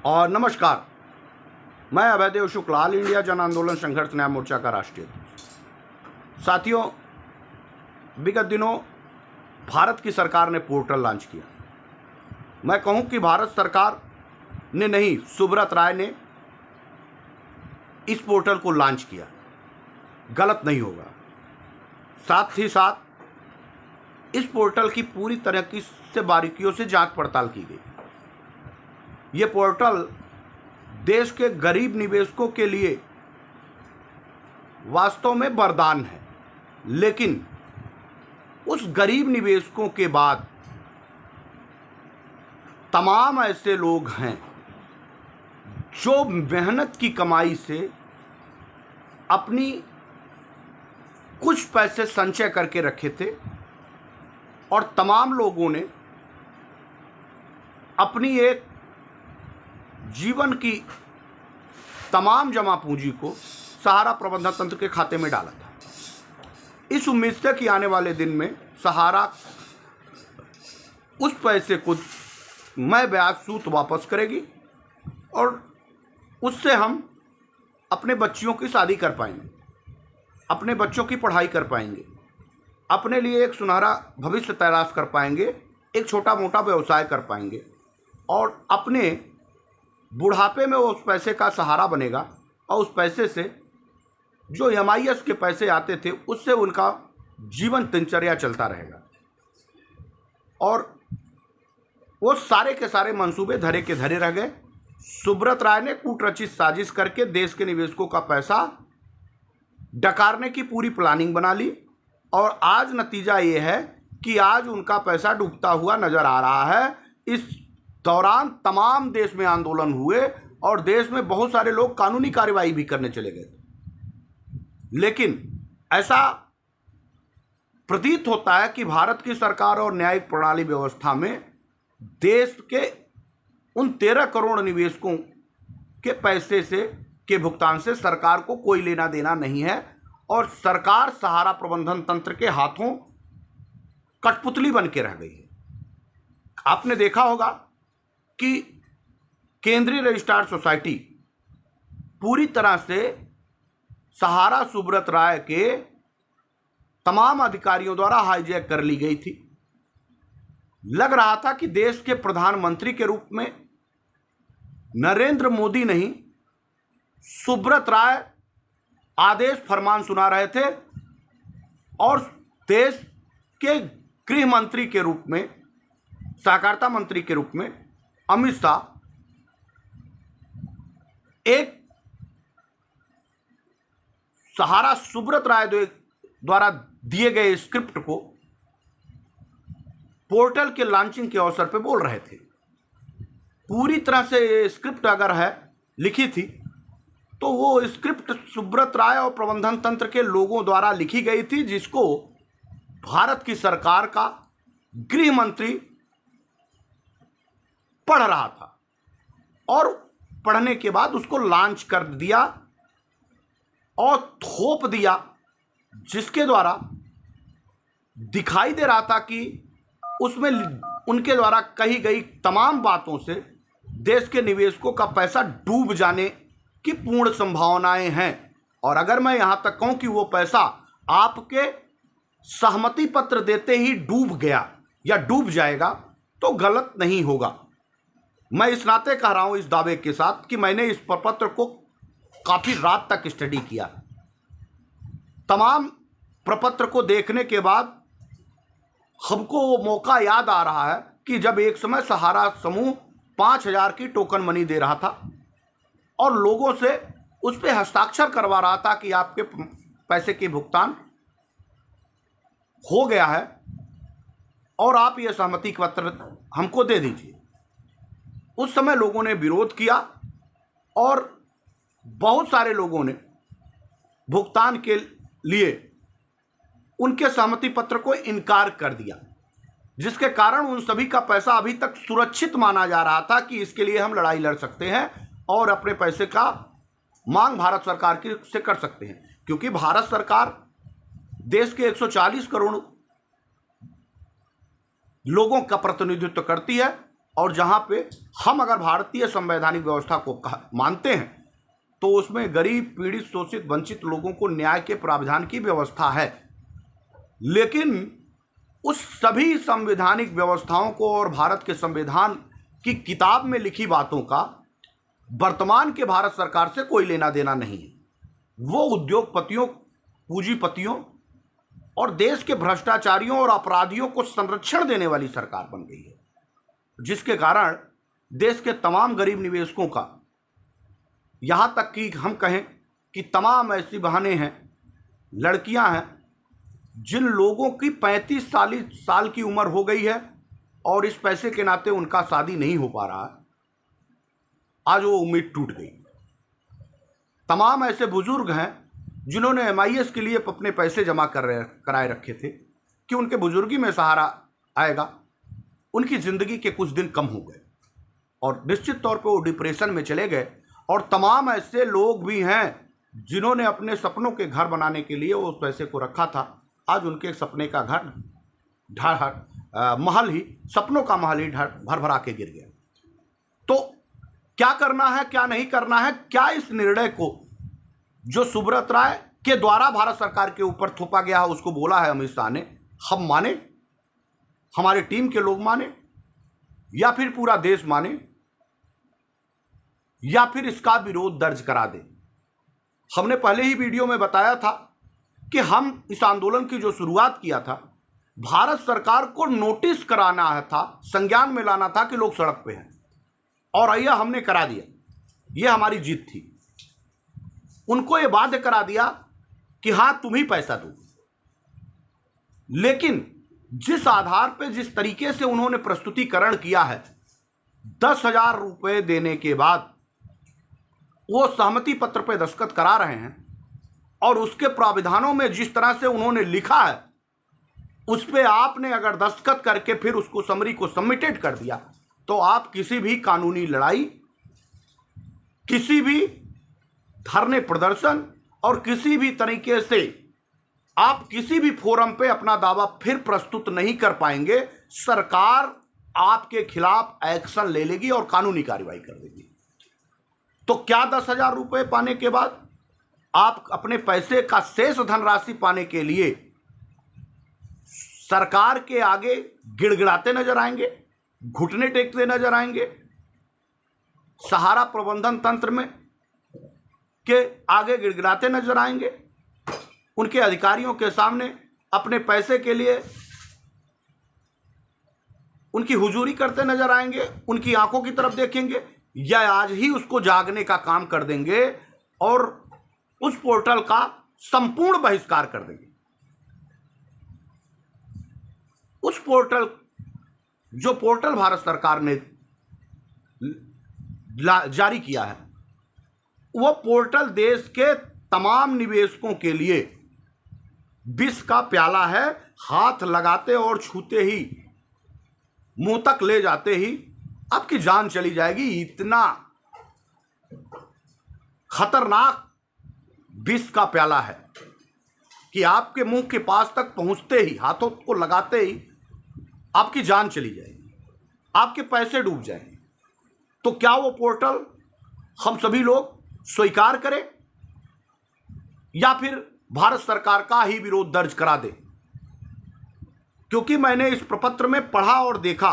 और नमस्कार, मैं अभयदेव शुक्ल, ऑल इंडिया जन आंदोलन संघर्ष न्याय मोर्चा का राष्ट्रीय अध्यक्ष। साथियों, विगत दिनों भारत की सरकार ने पोर्टल लॉन्च किया। मैं कहूं कि भारत सरकार ने नहीं, सुब्रत राय ने इस पोर्टल को लॉन्च किया, गलत नहीं होगा। साथ ही साथ इस पोर्टल की पूरी तरह की से बारीकियों से जांच पड़ताल की गई। ये पोर्टल देश के गरीब निवेशकों के लिए वास्तव में वरदान है, लेकिन उस गरीब निवेशकों के बाद तमाम ऐसे लोग हैं जो मेहनत की कमाई से अपनी कुछ पैसे संचय करके रखे थे और तमाम लोगों ने अपनी एक जीवन की तमाम जमा पूंजी को सहारा प्रबंधन तंत्र के खाते में डाला था, इस उम्मीद से कि आने वाले दिन में सहारा उस पैसे को मैं ब्याज सूद वापस करेगी और उससे हम अपने बच्चियों की शादी कर पाएंगे, अपने बच्चों की पढ़ाई कर पाएंगे, अपने लिए एक सुनहरा भविष्य तलाश कर पाएंगे, एक छोटा मोटा व्यवसाय कर पाएंगे और अपने बुढ़ापे में वो उस पैसे का सहारा बनेगा और उस पैसे से जो एमआईएस के पैसे आते थे उससे उनका जीवन दिनचर्या चलता रहेगा। और वो सारे के सारे मंसूबे धरे के धरे रह गए। सुब्रत राय ने कूटरचित साजिश करके देश के निवेशकों का पैसा डकारने की पूरी प्लानिंग बना ली और आज नतीजा ये है कि आज उनका पैसा डूबता हुआ नजर आ रहा है। इस दौरान तमाम देश में आंदोलन हुए और देश में बहुत सारे लोग कानूनी कार्रवाई भी करने चले गए, लेकिन ऐसा प्रतीत होता है कि भारत की सरकार और न्यायिक प्रणाली व्यवस्था में देश के उन 13 करोड़ निवेशकों के पैसे से के भुगतान से सरकार को कोई लेना देना नहीं है और सरकार सहारा प्रबंधन तंत्र के हाथों कठपुतली बन के रह गई है। आपने देखा होगा कि केंद्रीय रजिस्ट्रार सोसाइटी पूरी तरह से सहारा सुब्रत राय के तमाम अधिकारियों द्वारा हाईजैक कर ली गई थी। लग रहा था कि देश के प्रधानमंत्री के रूप में नरेंद्र मोदी नहीं, सुब्रत राय आदेश फरमान सुना रहे थे और देश के गृह मंत्री के रूप में, सहकारिता मंत्री के रूप में अमित शाह एक सहारा सुब्रत राय द्वारा दिए गए स्क्रिप्ट को पोर्टल के लॉन्चिंग के अवसर पर बोल रहे थे। पूरी तरह से ये स्क्रिप्ट अगर है लिखी थी तो वो स्क्रिप्ट सुब्रत राय और प्रबंधन तंत्र के लोगों द्वारा लिखी गई थी, जिसको भारत की सरकार का गृह मंत्री पढ़ रहा था और पढ़ने के बाद उसको लॉन्च कर दिया और थोप दिया, जिसके द्वारा दिखाई दे रहा था कि उसमें उनके द्वारा कही गई तमाम बातों से देश के निवेशकों का पैसा डूब जाने की पूर्ण संभावनाएं हैं। और अगर मैं यहां तक कहूं कि वो पैसा आपके सहमति पत्र देते ही डूब गया या डूब जाएगा तो गलत नहीं होगा। मैं इस नाते कह रहा हूं इस दावे के साथ कि मैंने इस प्रपत्र को काफी रात तक स्टडी किया। तमाम प्रपत्र को देखने के बाद हमको वो मौका याद आ रहा है कि जब एक समय सहारा समूह 5,000 की टोकन मनी दे रहा था और लोगों से उस पर हस्ताक्षर करवा रहा था कि आपके पैसे के भुगतान हो गया है और आप ये सहमति पत्र हमको दे दीजिए। उस समय लोगों ने विरोध किया और बहुत सारे लोगों ने भुगतान के लिए उनके सहमति पत्र को इनकार कर दिया, जिसके कारण उन सभी का पैसा अभी तक सुरक्षित माना जा रहा था कि इसके लिए हम लड़ाई लड़ सकते हैं और अपने पैसे का मांग भारत सरकार की से कर सकते हैं, क्योंकि भारत सरकार देश के 140 करोड़ लोगों का प्रतिनिधित्व करती है और जहाँ पे हम अगर भारतीय संवैधानिक व्यवस्था को मानते हैं तो उसमें गरीब, पीड़ित, शोषित, वंचित लोगों को न्याय के प्रावधान की व्यवस्था है। लेकिन उस सभी संवैधानिक व्यवस्थाओं को और भारत के संविधान की किताब में लिखी बातों का वर्तमान के भारत सरकार से कोई लेना देना नहीं है। वो उद्योगपतियों, पूंजीपतियों और देश के भ्रष्टाचारियों और अपराधियों को संरक्षण देने वाली सरकार बन गई है, जिसके कारण देश के तमाम गरीब निवेशकों का, यहां तक कि हम कहें कि तमाम ऐसी बहनें हैं, लड़कियां हैं, जिन लोगों की 35-40 साल की उम्र हो गई है और इस पैसे के नाते उनका शादी नहीं हो पा रहा है, आज वो उम्मीद टूट गई। तमाम ऐसे बुजुर्ग हैं जिन्होंने MIS के लिए अपने पैसे जमा कराए रखे थे कि उनके बुजुर्गी में सहारा आएगा, उनकी ज़िंदगी के कुछ दिन कम हो गए और निश्चित तौर पे वो डिप्रेशन में चले गए। और तमाम ऐसे लोग भी हैं जिन्होंने अपने सपनों के घर बनाने के लिए उस पैसे को रखा था, आज उनके सपने का घर महल ही, सपनों का महल ही भर भरा के गिर गया। तो क्या करना है, क्या नहीं करना है, क्या इस निर्णय को जो सुब्रत राय के द्वारा भारत सरकार के ऊपर थोपा गया है उसको बोला है अमित शाह ने, हम माने, हमारी टीम के लोग माने, या फिर पूरा देश माने, या फिर इसका विरोध दर्ज करा दे। हमने पहले ही वीडियो में बताया था कि हम इस आंदोलन की जो शुरुआत किया था, भारत सरकार को नोटिस कराना था, संज्ञान में लाना था कि लोग सड़क पे हैं, और यह हमने करा दिया। यह हमारी जीत थी। उनको यह बाध्य करा दिया कि हां तुम ही पैसा दो। लेकिन जिस आधार पे, जिस तरीके से उन्होंने प्रस्तुतिकरण किया है, 10,000 रुपये देने के बाद वो सहमति पत्र पे दस्तखत करा रहे हैं और उसके प्राविधानों में जिस तरह से उन्होंने लिखा है उस पे आपने अगर दस्तखत करके फिर उसको समरी को सबमिटेड कर दिया तो आप किसी भी कानूनी लड़ाई, किसी भी धरने प्रदर्शन और किसी भी तरीके से आप किसी भी फोरम पे अपना दावा फिर प्रस्तुत नहीं कर पाएंगे। सरकार आपके खिलाफ एक्शन ले लेगी और कानूनी कार्रवाई कर देगी। तो क्या 10,000 रुपये पाने के बाद आप अपने पैसे का शेष धनराशि पाने के लिए सरकार के आगे गिड़गिड़ाते नजर आएंगे, घुटने टेकते नजर आएंगे, सहारा प्रबंधन तंत्र में के आगे गिड़गिड़ाते नजर आएंगे, उनके अधिकारियों के सामने अपने पैसे के लिए उनकी हुजूरी करते नजर आएंगे, उनकी आंखों की तरफ देखेंगे, या आज ही उसको जागने का काम कर देंगे और उस पोर्टल का संपूर्ण बहिष्कार कर देंगे। उस पोर्टल, जो पोर्टल भारत सरकार ने जारी किया है, वो पोर्टल देश के तमाम निवेशकों के लिए विष का प्याला है। हाथ लगाते और छूते ही, मुंह तक ले जाते ही आपकी जान चली जाएगी। इतना खतरनाक विष का प्याला है कि आपके मुंह के पास तक पहुंचते ही, हाथों को लगाते ही आपकी जान चली जाएगी, आपके पैसे डूब जाएंगे। तो क्या वो पोर्टल हम सभी लोग स्वीकार करें या फिर भारत सरकार का ही विरोध दर्ज करा दे? क्योंकि मैंने इस प्रपत्र में पढ़ा और देखा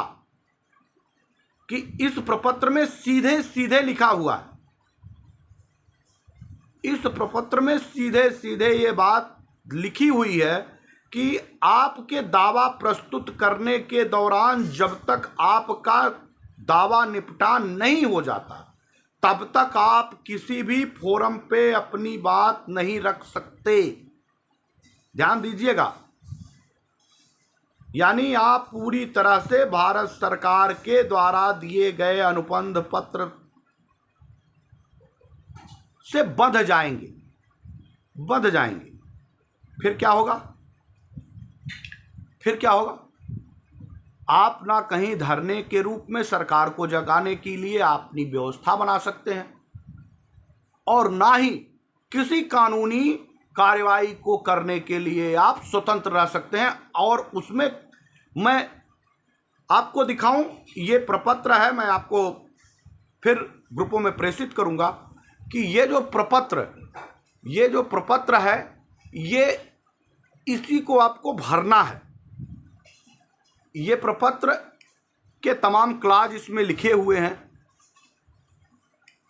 कि इस प्रपत्र में सीधे सीधे लिखा हुआ है, इस प्रपत्र में सीधे सीधे ये बात लिखी हुई है कि आपके दावा प्रस्तुत करने के दौरान जब तक आपका दावा निपटान नहीं हो जाता तब तक आप किसी भी फोरम पे अपनी बात नहीं रख सकते। ध्यान दीजिएगा, यानी आप पूरी तरह से भारत सरकार के द्वारा दिए गए अनुबंध पत्र से बंध जाएंगे, बंध जाएंगे। फिर क्या होगा? फिर क्या होगा? आप ना कहीं धरने के रूप में सरकार को जगाने के लिए अपनी व्यवस्था बना सकते हैं और ना ही किसी कानूनी कार्रवाई को करने के लिए आप स्वतंत्र रह सकते हैं। और उसमें मैं आपको दिखाऊं, ये प्रपत्र है, मैं आपको फिर ग्रुपों में प्रेषित करूंगा कि ये जो प्रपत्र है, ये इसी को आपको भरना है। ये प्रपत्र के तमाम क्लाज इसमें लिखे हुए हैं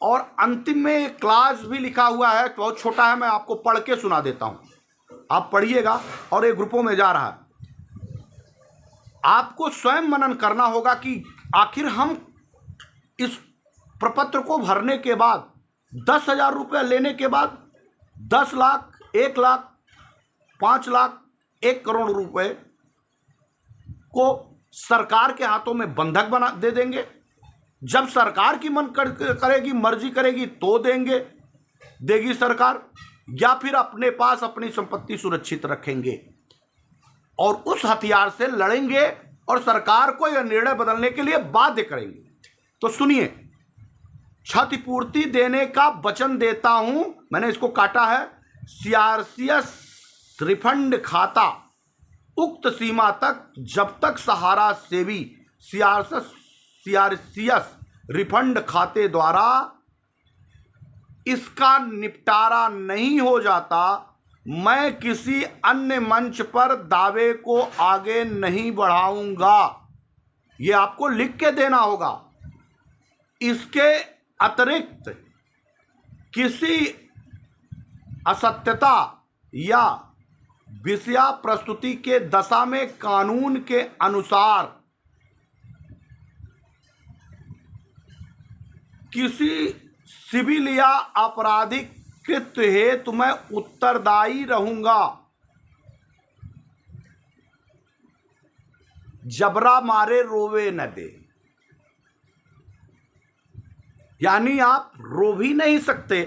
और अंतिम में एक क्लाज भी लिखा हुआ है, बहुत छोटा है, मैं आपको पढ़ के सुना देता हूं, आप पढ़िएगा। और ये ग्रुपों में जा रहा है, आपको स्वयं मनन करना होगा कि आखिर हम इस प्रपत्र को भरने के बाद 10,000 रुपये लेने के बाद 10 लाख, 1 लाख, 5 लाख, 1 करोड़ रुपए को सरकार के हाथों में बंधक बना दे देंगे। जब सरकार की मन करेगी, मर्जी करेगी तो देगी सरकार, या फिर अपने पास अपनी संपत्ति सुरक्षित रखेंगे और उस हथियार से लड़ेंगे और सरकार को यह निर्णय बदलने के लिए बाध्य करेंगे। तो सुनिए, क्षतिपूर्ति देने का वचन देता हूं, मैंने इसको काटा है, सीआरसीएस रिफंड खाता उक्त सीमा तक जब तक सहारा सेवी सीआरसीएस रिफंड खाते द्वारा इसका निपटारा नहीं हो जाता, मैं किसी अन्य मंच पर दावे को आगे नहीं बढ़ाऊंगा। ये आपको लिख के देना होगा। इसके अतिरिक्त किसी असत्यता या विषया प्रस्तुति के दशा में कानून के अनुसार किसी सिविल या आपराधिक कृत्य हेतु मैं उत्तरदायी रहूंगा। जबरा मारे रोवे न दे, यानी आप रो भी नहीं सकते,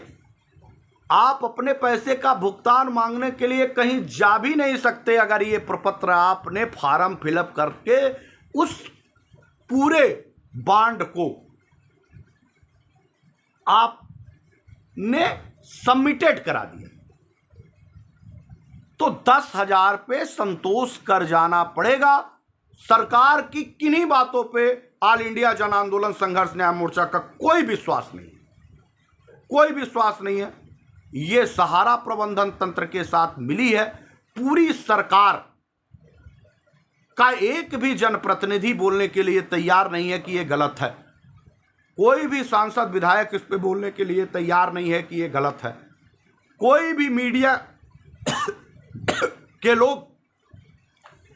आप अपने पैसे का भुगतान मांगने के लिए कहीं जा भी नहीं सकते अगर ये प्रपत्र आपने फॉर्म फिलअप करके उस पूरे बांड को आपने सबमिटेड करा दिया तो 10,000 पे संतोष कर जाना पड़ेगा। सरकार की किन्हीं बातों पे ऑल इंडिया जन आंदोलन संघर्ष न्याय मोर्चा का कोई विश्वास नहीं है। ये सहारा प्रबंधन तंत्र के साथ मिली है। पूरी सरकार का एक भी जनप्रतिनिधि बोलने के लिए तैयार नहीं है कि ये गलत है। कोई भी सांसद विधायक इस पे बोलने के लिए तैयार नहीं है कि ये गलत है। कोई भी मीडिया के लोग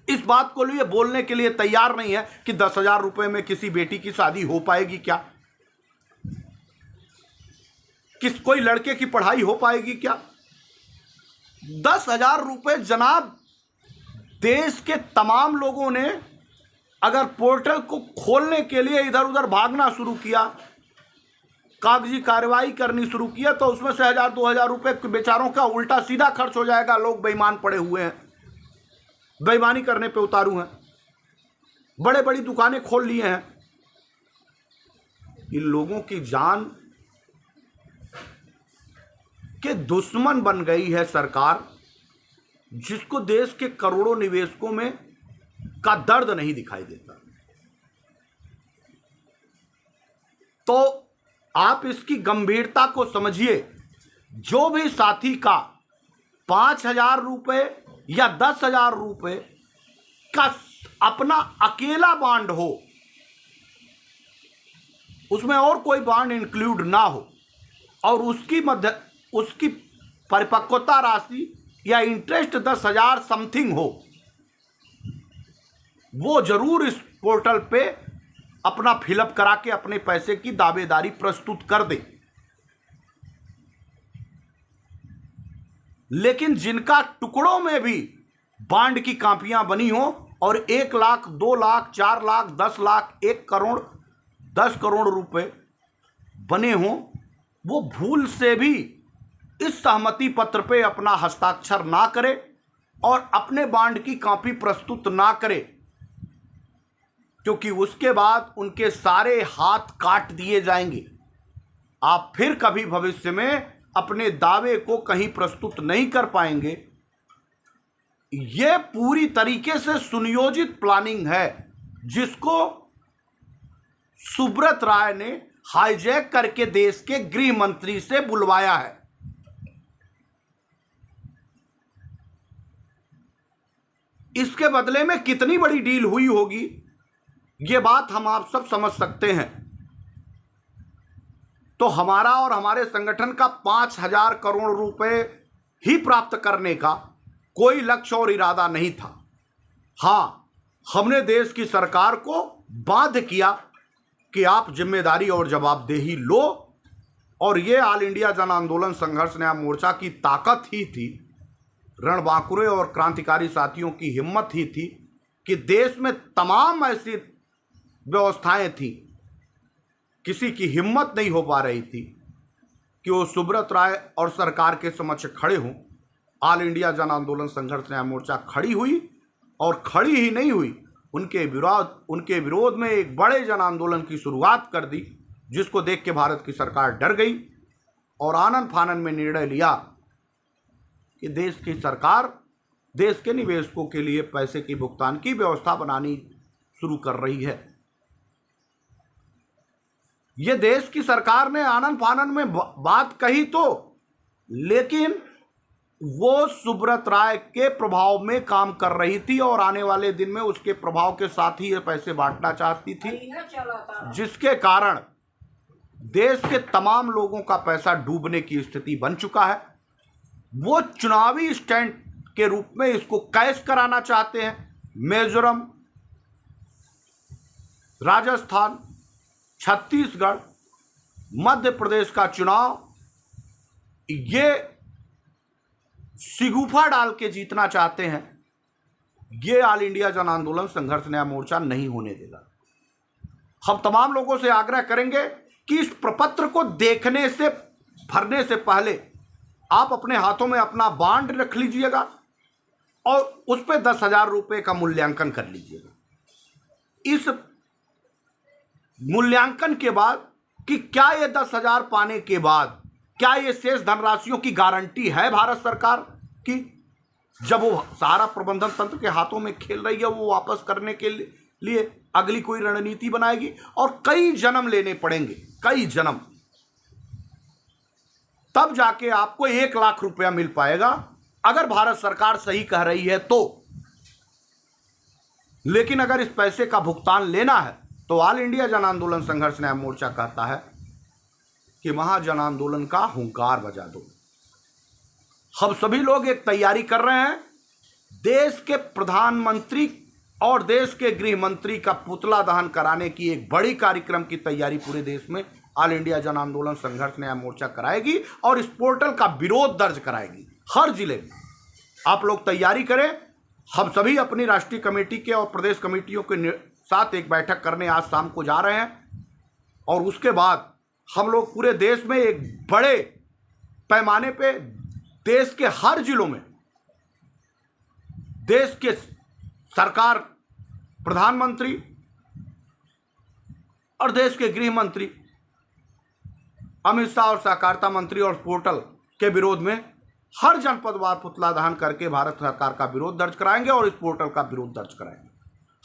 इस बात को लिए बोलने के लिए तैयार नहीं है कि 10,000 रुपए में किसी बेटी की शादी हो पाएगी क्या, कोई लड़के की पढ़ाई हो पाएगी क्या। 10,000 रुपए जनाब, देश के तमाम लोगों ने अगर पोर्टल को खोलने के लिए इधर उधर भागना शुरू किया, कागजी कार्रवाई करनी शुरू किया, तो उसमें से 1,000-2,000 रुपए बेचारों का उल्टा सीधा खर्च हो जाएगा। लोग बेईमान पड़े हुए हैं, बेईमानी करने पे उतारू हैं, बड़े बड़ी दुकानें खोल लिए हैं। इन लोगों की जान के दुश्मन बन गई है सरकार, जिसको देश के करोड़ों निवेशकों में का दर्द नहीं दिखाई देता। तो आप इसकी गंभीरता को समझिए। जो भी साथी का 5,000 रुपए या 10,000 रुपए का अपना अकेला बांड हो, उसमें और कोई बांड इंक्लूड ना हो, और उसकी परिपक्वता राशि या इंटरेस्ट 10,000 समथिंग हो, वो जरूर इस पोर्टल पे अपना फिलअप करा के अपने पैसे की दावेदारी प्रस्तुत कर दे। लेकिन जिनका टुकड़ों में भी बांड की कॉपियां बनी हो और 1 लाख, 2 लाख, 4 लाख, 10 लाख, 1 करोड़, 10 करोड़ रुपए बने हों, वो भूल से भी इस सहमति पत्र पे अपना हस्ताक्षर ना करे और अपने बांड की कॉपी प्रस्तुत ना करे, क्योंकि उसके बाद उनके सारे हाथ काट दिए जाएंगे। आप फिर कभी भविष्य में अपने दावे को कहीं प्रस्तुत नहीं कर पाएंगे। यह पूरी तरीके से सुनियोजित प्लानिंग है। जिसको सुब्रत राय ने हाईजैक करके देश के गृह मंत्री से बुलवाया है। इसके बदले में कितनी बड़ी डील हुई होगी, ये बात हम आप सब समझ सकते हैं। तो हमारा और हमारे संगठन का 5,000 करोड़ रुपए ही प्राप्त करने का कोई लक्ष्य और इरादा नहीं था। हां, हमने देश की सरकार को बाध्य किया कि आप जिम्मेदारी और जवाबदेही लो, और ये ऑल इंडिया जन आंदोलन संघर्ष न्याय मोर्चा की ताकत ही थी, रणबांकुरे और क्रांतिकारी साथियों की हिम्मत ही थी कि देश में तमाम ऐसी व्यवस्थाएं थी, किसी की हिम्मत नहीं हो पा रही थी कि वो सुब्रत राय और सरकार के समक्ष खड़े हों। ऑल इंडिया जन आंदोलन संघर्ष न्याय मोर्चा खड़ी हुई, और खड़ी ही नहीं हुई, उनके विरोध में एक बड़े जन आंदोलन की शुरुआत कर दी, जिसको देख के भारत की सरकार डर गई और आनन फानन में निर्णय लिया कि देश की सरकार देश के निवेशकों के लिए पैसे की भुगतान की व्यवस्था बनानी शुरू कर रही है। ये देश की सरकार ने आनन फानन में बात कही तो, लेकिन वो सुब्रत राय के प्रभाव में काम कर रही थी और आने वाले दिन में उसके प्रभाव के साथ ही ये पैसे बांटना चाहती थी, जिसके कारण देश के तमाम लोगों का पैसा डूबने की स्थिति बन चुका है। वो चुनावी स्टंट के रूप में इसको कैश कराना चाहते हैं। मिजोरम, राजस्थान, छत्तीसगढ़, मध्य प्रदेश का चुनाव ये सिगुफा डाल के जीतना चाहते हैं। ये ऑल इंडिया जन आंदोलन संघर्ष न्याय मोर्चा नहीं होने देगा। हम तमाम लोगों से आग्रह करेंगे कि इस प्रपत्र को देखने से, भरने से पहले आप अपने हाथों में अपना बांड रख लीजिएगा और उस पर 10,000 रुपये का मूल्यांकन कर लीजिएगा। इस मूल्यांकन के बाद कि क्या ये 10,000 पाने के बाद क्या ये शेष धनराशियों की गारंटी है भारत सरकार की, जब वो सारा प्रबंधन तंत्र के हाथों में खेल रही है, वो वापस करने के लिए अगली कोई रणनीति बनाएगी और कई जन्म लेने पड़ेंगे, कई जन्म, तब जाके आपको 1 लाख रुपया मिल पाएगा, अगर भारत सरकार सही कह रही है तो। लेकिन अगर इस पैसे का भुगतान लेना है तो ऑल इंडिया जन आंदोलन संघर्ष न्याय मोर्चा कहता है कि महाजन आंदोलन का हुंकार बजा दो। हम सभी लोग एक तैयारी कर रहे हैं, देश के प्रधानमंत्री और देश के गृह मंत्री का पुतला दहन कराने की एक बड़ी कार्यक्रम की तैयारी पूरे देश में ऑल इंडिया जन आंदोलन संघर्ष न्याय मोर्चा कराएगी और इस पोर्टल का विरोध दर्ज कराएगी हर जिले में। आप लोग तैयारी करें। हम सभी अपनी राष्ट्रीय कमेटी के और प्रदेश कमेटियों के साथ एक बैठक करने आज शाम को जा रहे हैं, और उसके बाद हम लोग पूरे देश में एक बड़े पैमाने पे देश के हर जिलों में देश के सरकार, प्रधानमंत्री और देश के गृह मंत्री अमित शाह और सहकारिता मंत्री और पोर्टल के विरोध में हर जनपदवार पुतला दहन करके भारत सरकार का विरोध दर्ज कराएंगे और इस पोर्टल का विरोध दर्ज कराएंगे।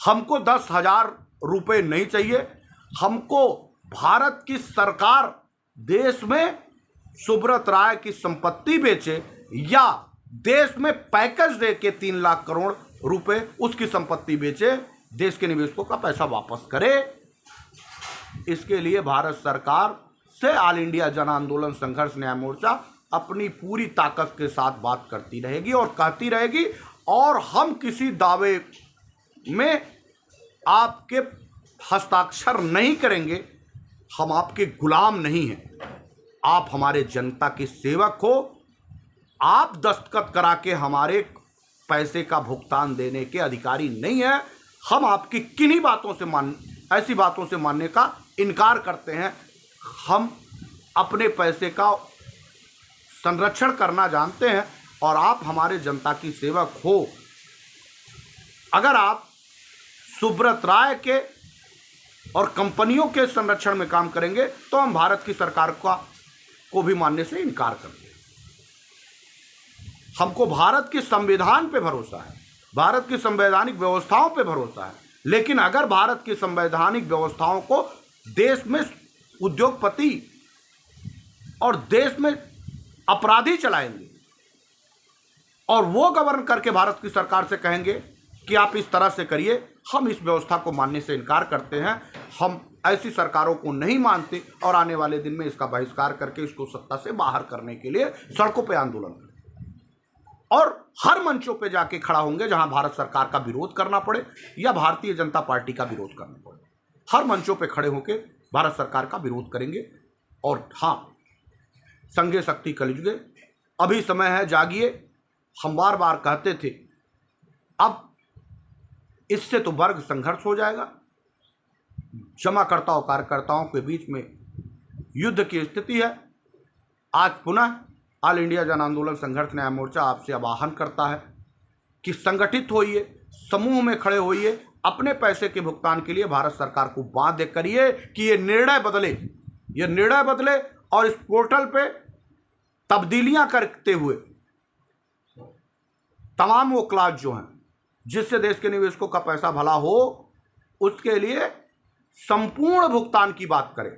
हमको 10,000 रुपये नहीं चाहिए, हमको भारत की सरकार देश में सुब्रत राय की संपत्ति बेचे या देश में पैकेज दे के 3 लाख करोड़ रुपए उसकी संपत्ति बेचे, देश के निवेशकों का पैसा वापस करे। इसके लिए भारत सरकार से ऑल इंडिया जन आंदोलन संघर्ष न्याय मोर्चा अपनी पूरी ताकत के साथ बात करती रहेगी और कहती रहेगी, और हम किसी दावे में आपके हस्ताक्षर नहीं करेंगे। हम आपके गुलाम नहीं हैं, आप हमारे जनता के सेवक हो। आप दस्तखत करा के हमारे पैसे का भुगतान देने के अधिकारी नहीं है। हम आपकी किन्हीं बातों से ऐसी बातों से मानने का इनकार करते हैं। हम अपने पैसे का संरक्षण करना जानते हैं और आप हमारे जनता की सेवक हो। अगर आप सुब्रत राय के और कंपनियों के संरक्षण में काम करेंगे तो हम भारत की सरकार को भी मानने से इनकार कर देंगे। हमको भारत के संविधान पे भरोसा है, भारत की संवैधानिक व्यवस्थाओं पे भरोसा है, लेकिन अगर भारत की संवैधानिक व्यवस्थाओं को देश में उद्योगपति और देश में अपराधी चलाएंगे और वो गवर्न करके भारत की सरकार से कहेंगे कि आप इस तरह से करिए, हम इस व्यवस्था को मानने से इनकार करते हैं, हम ऐसी सरकारों को नहीं मानते और आने वाले दिन में इसका बहिष्कार करके इसको सत्ता से बाहर करने के लिए सड़कों पे आंदोलन करें और हर मंचों पे जाके खड़ा होंगे जहां भारत सरकार का विरोध करना पड़े या भारतीय जनता पार्टी का विरोध करना पड़े। हर मंचों पे खड़े होकर भारत सरकार का विरोध करेंगे। और हाँ, संघे शक्ति कलयुगे, अभी समय है, जागिए। हम बार बार कहते थे, अब इससे तो वर्ग संघर्ष हो जाएगा, जमाकर्ताओं कार्यकर्ताओं के बीच में युद्ध की स्थिति है। आज पुनः ऑल इंडिया जन आंदोलन संघर्ष न्याय मोर्चा आपसे आह्वान करता है कि संगठित होइए, समूह में खड़े होइए, अपने पैसे के भुगतान के लिए भारत सरकार को बाध्य करिए कि ये निर्णय बदले और इस पोर्टल पे तब्दीलियां करते हुए तमाम वो क्लास जो हैं जिससे देश के निवेशकों का पैसा भला हो, उसके लिए संपूर्ण भुगतान की बात करें।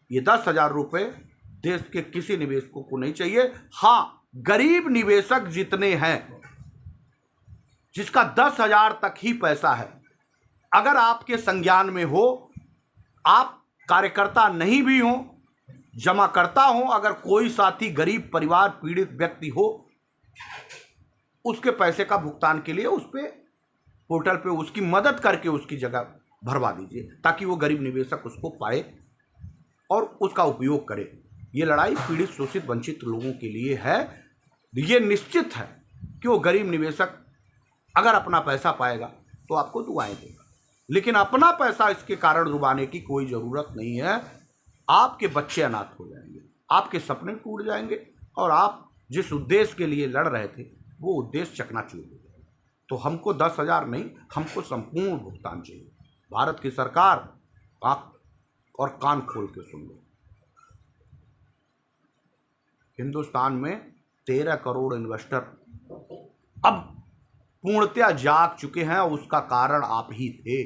ये 10,000 रुपये देश के किसी निवेशकों को नहीं चाहिए। हाँ, गरीब निवेशक जितने हैं, जिसका 10,000 तक ही पैसा है, अगर आपके संज्ञान में हो, आप कार्यकर्ता नहीं भी हो, जमाकर्ता हो, अगर कोई साथी गरीब परिवार पीड़ित व्यक्ति हो, उसके पैसे का भुगतान के लिए उस पे पोर्टल पे उसकी मदद करके उसकी जगह भरवा दीजिए ताकि वो गरीब निवेशक उसको पाए और उसका उपयोग करे। ये लड़ाई पीड़ित, शोषित, वंचित लोगों के लिए है। ये निश्चित है कि वो गरीब निवेशक अगर अपना पैसा पाएगा तो आपको दुआएं देगा, लेकिन अपना पैसा इसके कारण डुबाने की कोई ज़रूरत नहीं है। आपके बच्चे अनाथ हो जाएंगे, आपके सपने टूट जाएंगे और आप जिस उद्देश्य के लिए लड़ रहे थे वो उद्देश्य चकनाचूर हो जाएगा। तो हमको 10,000 नहीं, हमको संपूर्ण भुगतान चाहिए। भारत की सरकार आँख और कान खोल के सुन लो, हिंदुस्तान में 13 करोड़ इन्वेस्टर अब पूर्णतया जाग चुके हैं और उसका कारण आप ही थे।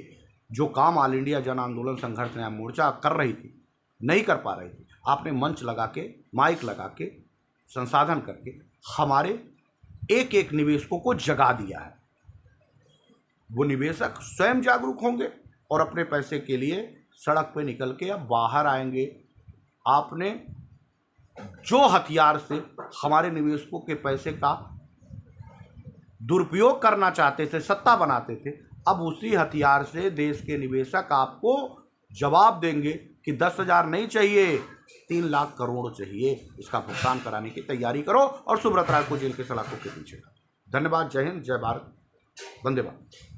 जो काम ऑल इंडिया जन आंदोलन संघर्ष न्याय मोर्चा कर रही थी, नहीं कर पा रही थी, आपने मंच लगा के, माइक लगा के, संसाधन करके हमारे एक एक निवेशकों को जगा दिया है। वो निवेशक स्वयं जागरूक होंगे और अपने पैसे के लिए सड़क पे निकल के अब बाहर आएंगे। आपने जो हथियार से हमारे निवेशकों के पैसे का दुरुपयोग करना चाहते थे, सत्ता बनाते थे, अब उसी हथियार से देश के निवेशक आपको जवाब देंगे कि 10,000 नहीं चाहिए, 3 लाख करोड़ चाहिए। इसका भुगतान कराने की तैयारी करो और सुब्रत राय को जेल के सलाखों के पीछे करो। धन्यवाद। जय हिंद, जय भारत, वंदे मातरम।